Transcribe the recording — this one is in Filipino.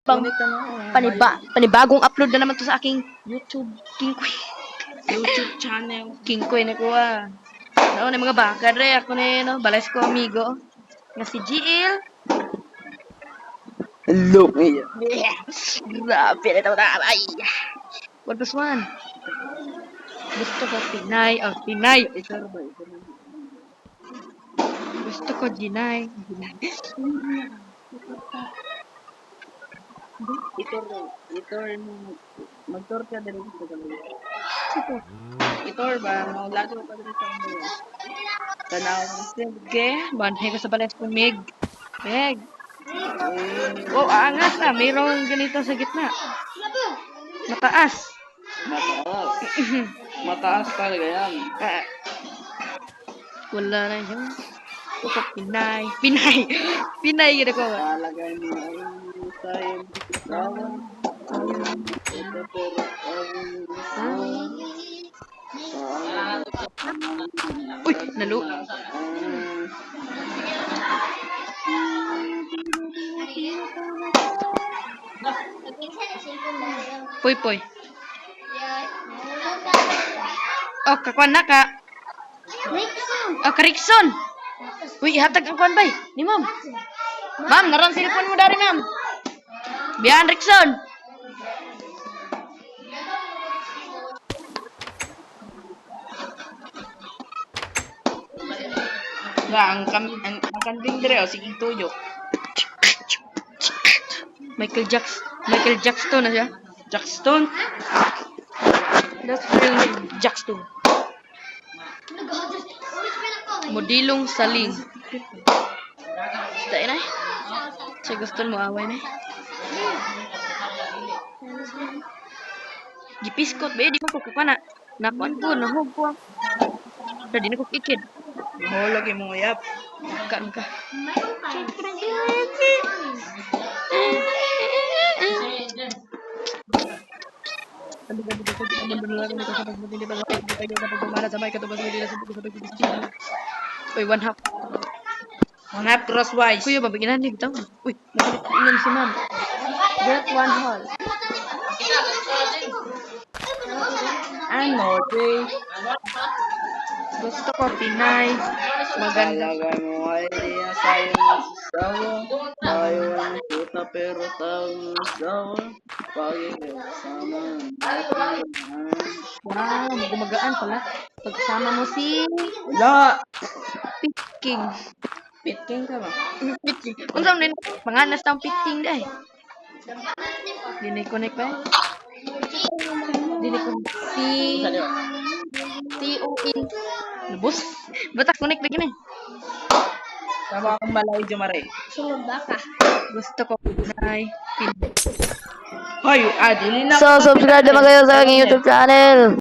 Pang panibagong upload na naman to sa aking YouTube Kingkoy. YouTube channel. Kingkoy na ko ah. Noon mga bakad re ako na no, balas ko amigo. Nga si GL. Hello, Mia. Grabe na tawag na. Ay. 1+1. Gusto ko Pinay. Oh, Pinay. Gusto ko Ginay. Itor, mag-tour ka din sa gabi. Itor ba? Maulado pa din sa mga. Tanaw mo siya. Okay, banhay ko sa balas ko Meg. Meg. Oh, angas na. Mayroong ganito sa gitna. Mataas. Mataas. Mataas talaga yan. Ah, wala na yun. Gusto ko Pinay. Pinay. Pinay gina ko ba? Palagay mo ay tayo bitawan. Ito pero Uy, nalo. Poy, poy. Oh, kakuan na ka. Oh, Karikson. Uy, ihatag ang kuan bay. Ni ma'am. Ma'am, naran silipon mo dari ma'am. Biyan Rikson. ang kambing dire o sige tuyo. Michael Jackson na siya. Jackstone. That's real name, Jackson. Modilong saling. Dahil na eh. Siya gusto mo away na eh. Gipiskot ba eh, di mo kukuha na. Nakuan ko, nahog ko. Pero di na ko kikid. Mahulog yung mga yap. Kan ka. Uy, 1/2. Mga crosswise. Kuya, babigyan na bitaw. Uy, nakalit si ma'am. Get 1 hall. Ano, Jay? Gusto ko Pinay. Maganda. Palagay mo ay sayo ng sasawa. Tayo ang puta pero tayo ng sasawa. Pag-ikasama natin. Wow, gumagaan pala. Pagkasama mo si Wala! King. Pitking ka ba? Pitking. Kung saan din, panganas ng pitking dahil. Dinay-connect ba eh? Dinay-connect si... T-O-N. Lubos. Batak connect lagi na eh. Sama akong malay Jumare. Sulod ba ka? Gusto ko Pinay. Hoy, dili na. So, subscribe naman kayo sa aking YouTube channel.